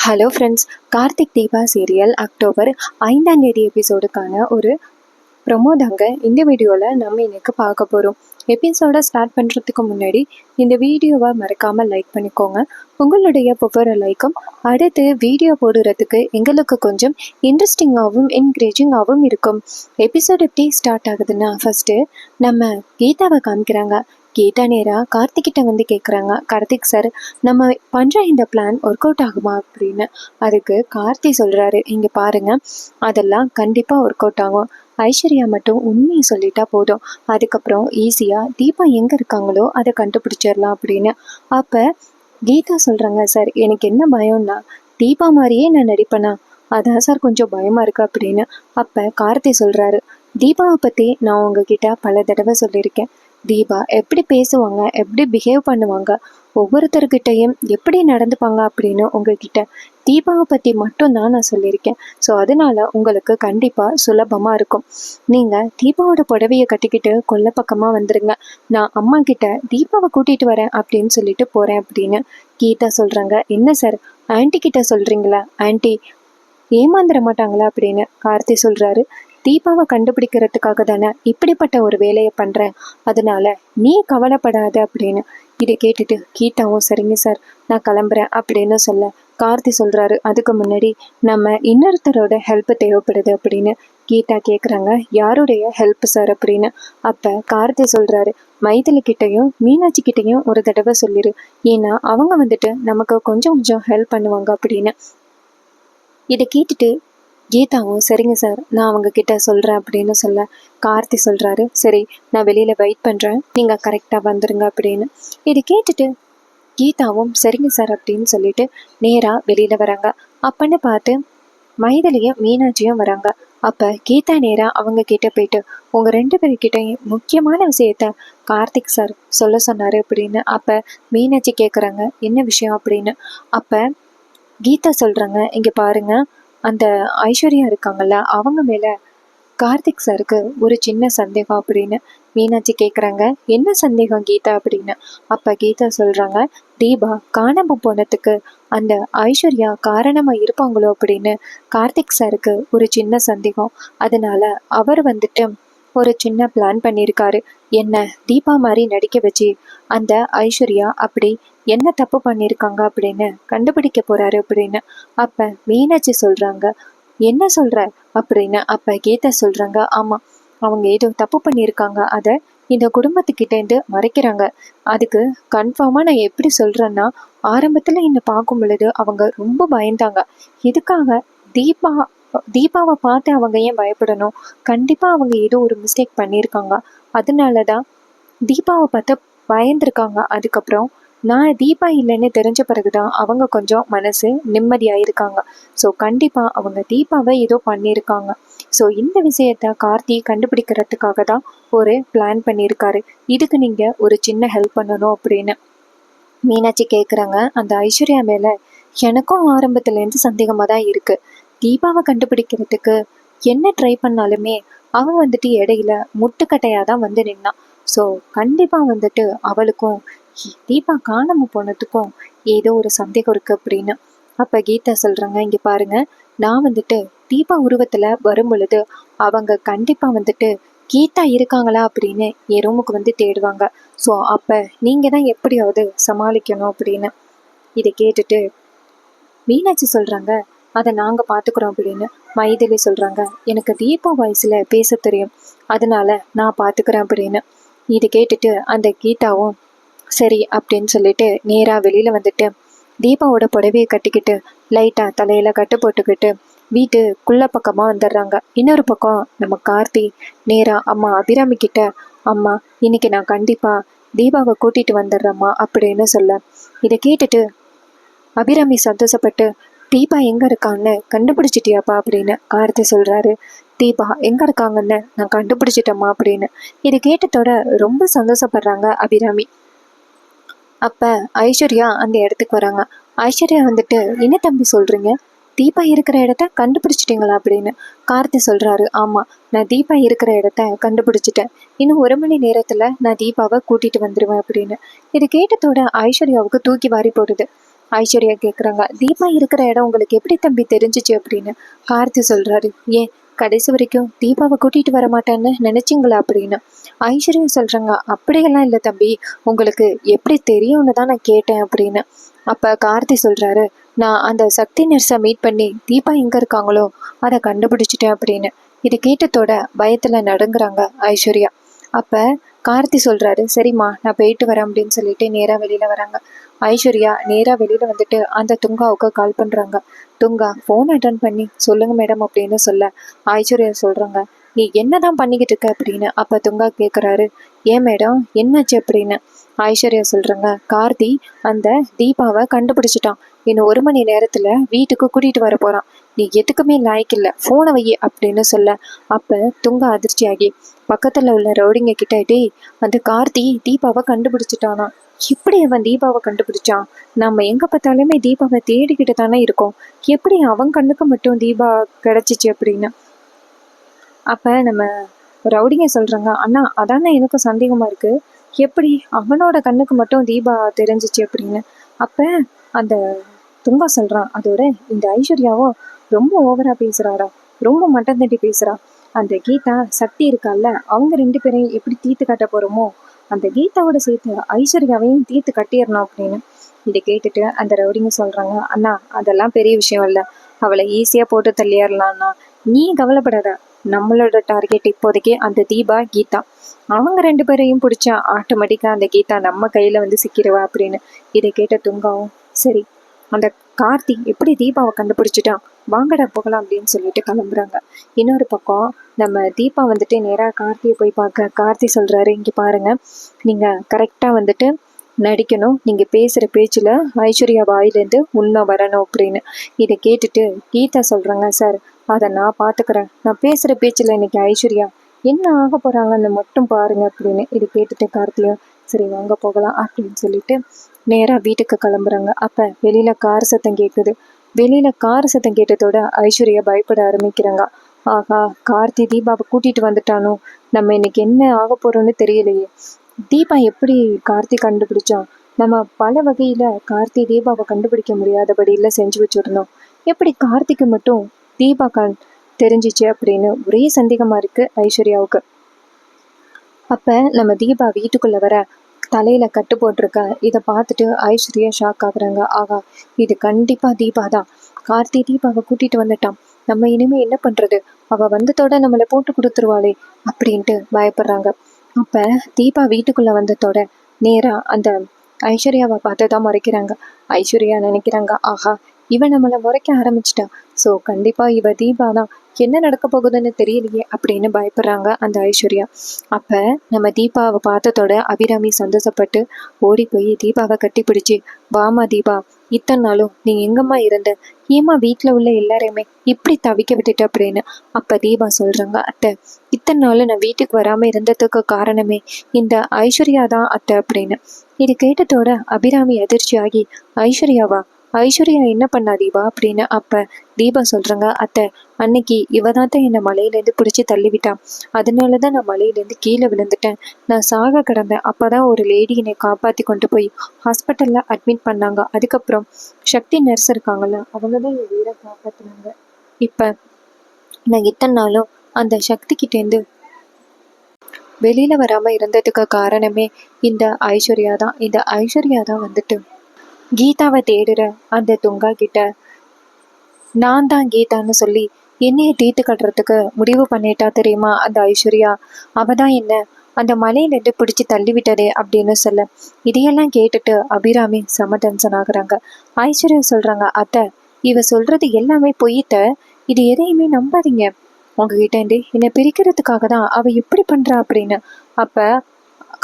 Hello friends, Karthik Deepa serial October 5ஆம் தேதி எபிசோடுக்கான ஒரு ப்ரொமோ தாங்க இந்த வீடியோவில் நம்ம இன்னைக்கு பார்க்க போகிறோம். எபிசோடை ஸ்டார்ட் பண்ணுறதுக்கு முன்னாடி இந்த வீடியோவை மறக்காமல் லைக் பண்ணிக்கோங்க. உங்களுடைய ஒவ்வொரு லைக்கும் அடுத்து வீடியோ போடுறதுக்கு எங்களுக்கு கொஞ்சம் இன்ட்ரெஸ்டிங்காகவும் என்கரேஜிங்காகவும் இருக்கும். எபிசோட் எப்படி ஸ்டார்ட் ஆகுதுன்னா, ஃபஸ்ட்டு நம்ம கீதாவை காமிக்கிறாங்க. கீதா நேராக கார்த்திக்கிட்ட வந்து கேட்குறாங்க, கார்த்திக் சார், நம்ம பண்ணுற இந்த பிளான் ஒர்க் அவுட் ஆகுமா அப்படின்னு. அதுக்கு கார்த்தி சொல்கிறாரு, இங்கே பாருங்க, அதெல்லாம் கண்டிப்பாக ஒர்க் அவுட் ஆகும். ஐஸ்வர்யா மட்டும் உண்மையை சொல்லிட்டா போதும், அதுக்கப்புறம் ஈஸியாக தீபா எங்கே இருக்காங்களோ அதை கண்டுபிடிச்சிடலாம் அப்படின்னு. அப்போ கீதா சொல்கிறாங்க, சார் எனக்கு என்ன பயம்னா, தீபா மாதிரியே நான் நடிப்பேனா, அதான் சார் கொஞ்சம் பயமாக இருக்கு அப்படின்னு. அப்போ கார்த்தி சொல்கிறாரு, தீபாவை பற்றி நான் உங்ககிட்ட பல தடவை சொல்லியிருக்கேன். தீபா எப்படி பேசுவாங்க, எப்படி பிஹேவ் பண்ணுவாங்க, ஒவ்வொருத்தர்கிட்டையும் எப்படி நடந்துப்பாங்க அப்படின்னு உங்ககிட்ட தீபாவை பற்றி மட்டும்தான் நான் சொல்லியிருக்கேன். ஸோ அதனால உங்களுக்கு கண்டிப்பாக சுலபமாக இருக்கும். நீங்கள் தீபாவோட புடவையை கட்டிக்கிட்டு கொல்லை பக்கமாக வந்துடுங்க, நான் அம்மா கிட்ட தீபாவை கூட்டிகிட்டு வரேன் அப்படின்னு சொல்லிட்டு போகிறேன் அப்படின்னு கீதா சொல்கிறாங்க. என்ன சார், ஆன்ட்டி கிட்ட சொல்கிறீங்களா, ஆன்ட்டி ஏமாந்துட மாட்டாங்களா அப்படின்னு கார்த்தி சொல்கிறாரு. தீபாவை கண்டுபிடிக்கிறதுக்காக தானே இப்படிப்பட்ட ஒரு வேலையை பண்ணுறேன், அதனால நீ கவலைப்படாத அப்படின்னு. இதை கேட்டுட்டு கீதாவும் சரிங்க சார் நான் கிளம்புறேன் அப்படின்னு சொல்ல கார்த்தி சொல்கிறாரு, அதுக்கு முன்னாடி நம்ம இன்னொருத்தரோட ஹெல்ப் தேவைப்படுது அப்படின்னு கீதா கேட்குறாங்க. யாருடைய ஹெல்ப் சார் அப்படின்னு. அப்போ கார்த்தி சொல்கிறாரு, மைதிலி கிட்டையும் மீனாட்சி கிட்டையும் ஒரு தடவை சொல்லிடு, ஏன்னா அவங்க வந்துட்டு நமக்கு கொஞ்சம் கொஞ்சம் ஹெல்ப் பண்ணுவாங்க அப்படின்னு. இதை கேட்டுட்டு கீதாவும் சரிங்க சார் நான் அவங்க கிட்ட சொல்கிறேன் அப்படின்னு சொல்ல கார்த்தி சொல்கிறாரு, சரி நான் வெளியில் வெயிட் பண்ணுறேன், நீங்கள் கரெக்டாக வந்துடுங்க அப்படின்னு. இதை கேட்டுட்டு கீதாவும் சரிங்க சார் அப்படின்னு சொல்லிட்டு நேராக வெளியில் வராங்க. அப்பன்னு பார்த்து மைதிலியும் மீனாட்சியும் வராங்க. அப்போ கீதா நேராக அவங்க கிட்ட போயிட்டு, உங்கள் 2 பேர்கிட்டையும் முக்கியமான விஷயத்த கார்த்திக் சார் சொல்ல சொன்னார் அப்படின்னு. அப்போ மீனாட்சி கேட்குறாங்க, என்ன விஷயம் அப்படின்னு. அப்போ கீதா சொல்கிறாங்க, இங்கே பாருங்க, அந்த ஐஸ்வர்யா இருக்காங்கல்ல, அவங்க மேலே கார்த்திக் சாருக்கு ஒரு சின்ன சந்தேகம் அப்படின்னு. மீனாட்சி கேட்குறாங்க, என்ன சந்தேகம் கீதா அப்படின்னு. அப்போ கீதா சொல்கிறாங்க, தீபா காணாமல் போனதுக்கு அந்த ஐஸ்வர்யா காரணமாக இருப்பாங்களோ அப்படின்னு கார்த்திக் சாருக்கு ஒரு சின்ன சந்தேகம். அதனால அவர் வந்துட்டு ஒரு சின்ன பிளான் பண்ணியிருக்காரு, என்ன தீபா மாதிரி நடிக்க வச்சு அந்த ஐஸ்வர்யா அப்படி என்ன தப்பு பண்ணியிருக்காங்க அப்படின்னு கண்டுபிடிக்க போறாரு அப்படின்னு. அப்ப மீனாட்சி சொல்றாங்க, என்ன சொல்ற அப்படின்னு. அப்ப கீதா சொல்றாங்க, ஆமா, அவங்க ஏதோ தப்பு பண்ணியிருக்காங்க, அதை இந்த குடும்பத்துக்கிட்டேருந்து மறைக்கிறாங்க. அதுக்கு கன்ஃபார்மா நான் எப்படி சொல்றேன்னா, ஆரம்பத்துல என்னை பார்க்கும் பொழுது அவங்க ரொம்ப பயந்தாங்க. இதுக்காக தீபாவை பார்த்து அவங்க ஏன் பயப்படணும், கண்டிப்பா அவங்க ஏதோ ஒரு மிஸ்டேக் பண்ணியிருக்காங்க, அதனாலதான் தீபாவை பார்த்து பயந்துருக்காங்க. அதுக்கப்புறம் நான் தீபா இல்லைன்னு தெரிஞ்ச பிறகுதான் அவங்க கொஞ்சம் மனசு நிம்மதியாயிருக்காங்க. ஸோ கண்டிப்பாக அவங்க தீபாவை ஏதோ பண்ணியிருக்காங்க. ஸோ இந்த விஷயத்த கார்த்தி கண்டுபிடிக்கிறதுக்காக தான் ஒரு பிளான் பண்ணியிருக்காரு. இதுக்கு நீங்கள் ஒரு சின்ன ஹெல்ப் பண்ணணும் அப்படின்னு மீனாட்சி கேட்குறாங்க. அந்த ஐஸ்வர்யா மேலே எனக்கும் ஆரம்பத்துலேருந்து சந்தேகமாக தான் இருக்குது. தீபாவை கண்டுபிடிக்கிறதுக்கு என்ன ட்ரை பண்ணாலுமே அவன் வந்துட்டு இடையில முட்டுக்கட்டையாக தான் வந்து நின்னான். ஸோ கண்டிப்பாக வந்துட்டு அவளுக்கும் தீபா காணாமல் போனதுக்கும் ஏதோ ஒரு சந்தேகம் இருக்குது அப்படின்னு. அப்போ கீதா சொல்கிறாங்க, இங்கே பாருங்க, நான் வந்துட்டு தீபா உருவத்தில் வரும் பொழுது அவங்க கண்டிப்பாக வந்துட்டு கீதா இருக்காங்களா அப்படின்னு என் ரூமுக்கு வந்து தேடுவாங்க. ஸோ அப்போ நீங்கள் தான் எப்படியாவது சமாளிக்கணும் அப்படின்னு. இதை கேட்டுட்டு மீனாட்சி சொல்கிறாங்க, அதை நாங்கள் பார்த்துக்குறோம் அப்படின்னு. மைதிலி சொல்கிறாங்க, எனக்கு தீபா வாய்ஸில் பேச தெரியும், அதனால நான் பார்த்துக்கிறேன் அப்படின்னு. இது கேட்டுட்டு அந்த கீதாவும் சரி அப்படின்னு சொல்லிட்டு நேராக வெளியில் வந்துட்டு தீபாவோட புடவையை கட்டிக்கிட்டு லைட்டாக தலையில் கட்டு போட்டுக்கிட்டு வீட்டுக்குள்ள பக்கமாக வந்துடுறாங்க. இன்னொரு பக்கம் நம்ம கார்த்தி நேராக அம்மா அபிராமி கிட்ட, அம்மா இன்னைக்கு நான் கண்டிப்பாக தீபாவை கூட்டிகிட்டு வந்துடுறேம்மா அப்படின்னு சொல்ல, இதை கேட்டுட்டு அபிராமி சந்தோஷப்பட்டு, தீபா எங்கே இருக்கான்னு கண்டுபிடிச்சிட்டியாப்பா அப்படின்னு கார்த்தி சொல்கிறாரு. தீபா எங்கே இருக்காங்கன்னு நான் கண்டுபிடிச்சிட்டேம்மா அப்படின்னு. இது கேட்டதோட ரொம்ப சந்தோஷப்படுறாங்க அபிராமி. அப்போ ஐஸ்வர்யா அந்த இடத்துக்கு வராங்க. ஐஸ்வர்யா வந்துட்டு, என்ன தம்பி சொல்கிறீங்க, தீபா இருக்கிற இடத்த கண்டுபிடிச்சிட்டிங்களா அப்படின்னு. கார்த்தி சொல்கிறாரு, ஆமாம், நான் தீபா இருக்கிற இடத்த கண்டுபிடிச்சிட்டேன், இன்னும் 1 மணி நேரத்தில் நான் தீபாவை கூட்டிகிட்டு வந்துடுவேன் அப்படின்னு. இது கேட்டதோட ஐஸ்வர்யாவுக்கு தூக்கி வாரி போடுது. ஐஸ்வர்யா கேட்குறாங்க. தீபா இருக்கிற இடம் உங்களுக்கு எப்படி தம்பி தெரிஞ்சிச்சு அப்படின்னு. கார்த்தி சொல்கிறாரு, ஏன் கடைசி வரைக்கும் தீபாவை கூட்டிகிட்டு வர மாட்டேன்னு நினச்சிங்களா அப்படின்னு. ஐஸ்வர்யா சொல்கிறாங்க, அப்படியெல்லாம் இல்லை தம்பி, உங்களுக்கு எப்படி தெரியும்னு தான் நான் கேட்டேன் அப்படின்னு. அப்போ கார்த்தி சொல்கிறாரு, நான் அந்த சக்தி நர்ஸை மீட் பண்ணி தீபா எங்கே இருக்காங்களோ அதை கண்டுபிடிச்சிட்டேன் அப்படின்னு. இது கேட்டதோட பயத்தில் நடுங்குறாங்க ஐஸ்வர்யா. அப்போ கார்த்தி சொல்கிறாரு, சரிம்மா நான் போயிட்டு வரேன் அப்படின்னு சொல்லிட்டு நேராக வெளியில் வராங்க. ஐஸ்வர்யா நேராக வெளியில் வந்துட்டு அந்த துங்காவுக்கு கால் பண்ணுறாங்க. துங்கா ஃபோன் அட்டன் பண்ணி சொல்லுங்க மேடம் அப்படின்னு சொல்ல ஐஸ்வர்யா சொல்கிறாங்க, நீ என்ன தான் பண்ணிக்கிட்டு இருக்க அப்படின்னு. அப்போ துங்கா கேட்குறாரு, ஏன் மேடம் என்னாச்சு அப்படின்னு. ஐஸ்வர்யா சொல்கிறாங்க, கார்த்தி அந்த தீபாவை கண்டுபிடிச்சிட்டான், இன்னும் 1 மணி நேரத்தில் வீட்டுக்கு கூட்டிகிட்டு வர போகிறான், நீ எதுக்குமே லாய்க்கில்லை, ஃபோனை வை அப்படின்னு சொல்ல. அப்போ துங்கா அதிர்ச்சியாகி பக்கத்தில் உள்ள ரவுடிங்க கிட்ட, டேய் அந்த கார்த்தி தீபாவை கண்டுபிடிச்சிட்டானா, எப்படி அவன் தீபாவை கண்டுபிடிச்சான், நம்ம எங்கே பார்த்தாலுமே தீபாவை தேடிக்கிட்டு தானே இருக்கோம், எப்படி அவன் கண்ணுக்கு மட்டும் தீபா கிடச்சிச்சு அப்படின்னு. அப்போ நம்ம ரவுடிங்க சொல்கிறாங்க, அண்ணா அதானே எனக்கு சந்தேகமாக இருக்குது, எப்படி அவனோட கண்ணுக்கு மட்டும் தீபா தெரிஞ்சிச்சு அப்படின்னு. அப்போ அந்த துங்கா சொல்கிறான், அதோட இந்த ஐஸ்வர்யாவும் ரொம்ப ஓவராக பேசுகிறாடா, ரொம்ப மட்டம் தட்டி பேசுகிறா, அந்த கீதா சக்தி இருக்கால, அவங்க 2 பேரையும் எப்படி தீர்த்து கட்ட போகிறோமோ அந்த கீதாவோட சேர்த்து ஐஸ்வர்யாவையும் தீர்த்து கட்டிடணும் அப்படின்னு. இதை கேட்டுட்டு அந்த ரவுடிங்க சொல்கிறாங்க, அண்ணா அதெல்லாம் பெரிய விஷயம் இல்லை, அவளை ஈஸியாக போட்டு தள்ளிடலாம்ண்ணா, நீ கவலைப்படாத, நம்மளோட டார்கெட் இப்போதைக்கு அந்த தீபா கீதா, அவங்க 2 பேரையும் பிடிச்சா ஆட்டோமேட்டிக்காக அந்த கீதா நம்ம கையில் வந்து சிக்கிடுவா அப்படின்னு. இதை கேட்ட துங்காவும், சரி அந்த கார்த்தி எப்படி தீபாவை கண்டுபிடிச்சிட்டான், வாங்கடா போகலாம் அப்படின்னு சொல்லிட்டு கிளம்புறாங்க. இன்னொரு பக்கம் நம்ம தீபா வந்துட்டு நேராக கார்த்தியை போய் பார்க்க கார்த்தி சொல்கிறாரு, இங்கே பாருங்கள், நீங்கள் கரெக்டாக வந்துட்டு நடிக்கணும், நீங்கள் பேசுகிற பேச்சில் ஐஸ்வர்யா வாயிலேருந்து உண்மை வரணும் அப்படின்னு. இதை கேட்டுட்டு கீதா சொல்கிறாங்க, சார் அதை நான் பார்த்துக்கிறேன், நான் பேசுகிற பேச்சில் இன்னைக்கு ஐஸ்வர்யா என்ன ஆக போகிறாங்கன்னு மட்டும் பாருங்க அப்படின்னு. இது கேட்டுட்டு கார்த்தியும், சரி வாங்க போகலாம் அப்படின்னு சொல்லிட்டு நேராக வீட்டுக்கு கிளம்புறாங்க. அப்போ வெளியில் கார் சத்தம் கேட்குது. வெளியில் கார் சத்தம் கேட்டதோட ஐஸ்வர்யா பயப்பட ஆரம்பிக்கிறாங்க. ஆகா, கார்த்தி தீபாவை கூட்டிகிட்டு வந்துட்டானோ, நம்ம இன்னைக்கு என்ன ஆக போகிறோன்னு தெரியலையே, தீபா எப்படி கார்த்தி கண்டுபிடிச்சான், நம்ம பல வகையில் கார்த்தி தீபாவை கண்டுபிடிக்க முடியாதபடியில் செஞ்சு வச்சுருந்தோம், எப்படி கார்த்திக்கு மட்டும் தீபா தெரிஞ்சிச்சு அப்படின்னு ஒரே சந்தேகமாக இருக்குது ஐஸ்வர்யாவுக்கு. அப்போ நம்ம தீபா வீட்டுக்குள்ளே வர தலையில் கட்டு போட்டிருக்க இதை பார்த்துட்டு ஐஸ்வர்யா ஷாக் ஆகுறாங்க. ஆகா, இது கண்டிப்பாக தீபா தான், கார்த்தி தீபாவை கூட்டிகிட்டு வந்துட்டான், நம்ம இனிமேல் என்ன பண்ணுறது, அவள் வந்ததோட நம்மளை போட்டு கொடுத்துருவாளே அப்படின்ட்டு பயப்படுறாங்க. அப்போ தீபா வீட்டுக்குள்ளே வந்ததோட நேராக அந்த ஐஸ்வர்யாவை பார்த்து தான் முறைக்கிறாங்க. ஐஸ்வர்யா நினைக்கிறாங்க, ஆஹா இவன் நம்மளை முறைக்க ஆரம்பிச்சிட்டா, ஸோ கண்டிப்பாக இவ தீபா தான், என்ன நடக்க போகுதுன்னு தெரியலையே அப்படின்னு பயப்படுறாங்க அந்த ஐஸ்வர்யா. அப்போ நம்ம தீபாவை பார்த்ததோட அபிராமி சந்தோஷப்பட்டு ஓடி போய் தீபாவை கட்டி பிடிச்சி, வாமா தீபா, இத்தனை நாளும் நீ எங்கம்மா இருந்த, ஏமா வீட்டில் உள்ள எல்லாரையுமே இப்படி தவிக்க விட்டுட்டு அப்படின்னு. அப்போ தீபா சொல்கிறாங்க, அத்தை இத்தனை நாள் நான் வீட்டுக்கு வராமல் இருந்ததுக்கு காரணமே இந்த ஐஸ்வர்யா தான் அத்தை அப்படின்னு. இது கேட்டதோட அபிராமி அதிர்ச்சியாகி, ஐஸ்வர்யாவா, ஐஸ்வர்யா என்ன பண்ணா தீபா அப்படின்னு. அப்போ தீபா சொல்கிறாங்க, அத்தை அன்னைக்கு இவ தான் என்னை மலையிலேருந்து பிடிச்சி தள்ளிவிட்டான், அதனால தான் நான் மலையிலேருந்து கீழே விழுந்துட்டேன், நான் சாக கிடந்தேன், அப்போ தான் ஒரு லேடி என்னை காப்பாற்றி கொண்டு போய் ஹாஸ்பிட்டலில் அட்மிட் பண்ணாங்க, அதுக்கப்புறம் சக்தி நர்ஸ் இருக்காங்கல்ல அவங்க தான் என் உயிரை காப்பாற்றினாங்க, இப்போ நான் இத்தனை நாளும் அந்த சக்திக்கிட்டேருந்து வெளியில் வராமல் இருந்ததுக்கு காரணமே இந்த ஐஸ்வர்யா தான். இந்த ஐஸ்வர்யா தான் வந்துட்டு கீதாவை தேடுற அந்த துங்கா கிட்ட நான் தான் கீதான்னு சொல்லி என்னைய தீர்த்து கட்டுறதுக்கு முடிவு பண்ணிட்டா தெரியுமா அந்த ஐஸ்வர்யா, அவ தான் என்ன அந்த மலையிலேருந்து பிடிச்சி தள்ளி விட்டதே அப்படின்னு சொல்ல. இதையெல்லாம் கேட்டுட்டு அபிராமி செம டென்ஷன் ஆகுறாங்க. ஐஸ்வர்யா சொல்கிறாங்க, அத்தை இவ சொல்கிறது எல்லாமே பொய்த்த, இது எதையுமே நம்பாதீங்க, உங்ககிட்டேருந்து என்னை பிரிக்கிறதுக்காக தான் அவள் எப்படி பண்ணுறா அப்படின்னு. அப்போ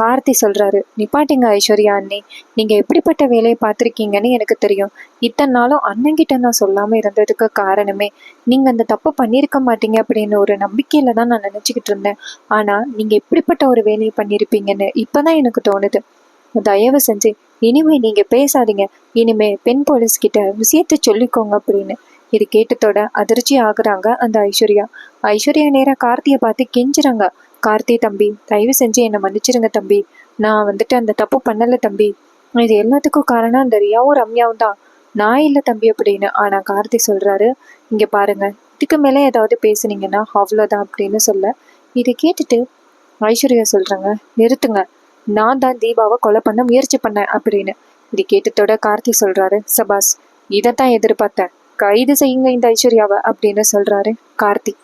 கார்த்தி சொல்கிறாரு, நிப்பாட்டிங்க ஐஸ்வர்யா அண்ணி, நீங்கள் எப்படிப்பட்ட வேலையை பார்த்துருக்கீங்கன்னு எனக்கு தெரியும், இத்தனை நாளும் அண்ணங்கிட்ட நான் சொல்லாமல் இருந்ததுக்கு காரணமே நீங்கள் அந்த தப்பு பண்ணியிருக்க மாட்டீங்க அப்படின்னு ஒரு நம்பிக்கையில் தான் நான் நினச்சிக்கிட்டு இருந்தேன், ஆனால் நீங்கள் எப்படிப்பட்ட ஒரு வேலையை பண்ணியிருப்பீங்கன்னு இப்போ தான் எனக்கு தோணுது, தயவு செஞ்சு இனிமே நீங்கள் பேசாதீங்க, இனிமே பெண் போலீஸ்கிட்ட விஷயத்தை சொல்லிக்கோங்க அப்படின்னு. இது கேட்டதோட அதிர்ச்சி ஆகுறாங்க அந்த ஐஸ்வர்யா. ஐஸ்வர்யா நேராக கார்த்தியை பார்த்து கெஞ்சுறாங்க, கார்த்தி தம்பி தயவு செஞ்சு என்னை மன்னிச்சிருங்க தம்பி, நான் வந்துட்டு அந்த தப்பு பண்ணலை தம்பி, இது எல்லாத்துக்கும் காரணம் அந்த ரியாவும் ரம்யாவும் தான், நான் இல்லை தம்பி அப்படின்னு. ஆனால் கார்த்தி சொல்கிறாரு, இங்கே பாருங்க, இதுக்கு மேலே ஏதாவது பேசுனீங்கன்னா அவ்வளோதான் அப்படின்னு சொல்ல, இதை கேட்டுட்டு ஐஸ்வர்யா சொல்கிறாங்க, நிறுத்துங்க, நான் தான் தீபாவை கொலை பண்ண முயற்சி பண்ணேன் அப்படின்னு. இது கேட்டதோட கார்த்தி சொல்கிறாரு, சபாஸ், இதைத்தான் எதிர்பார்த்தேன், கைது செய்யுங்க இந்த ஐஸ்வர்யாவை அப்படின்னு சொல்கிறாரு கார்த்தி.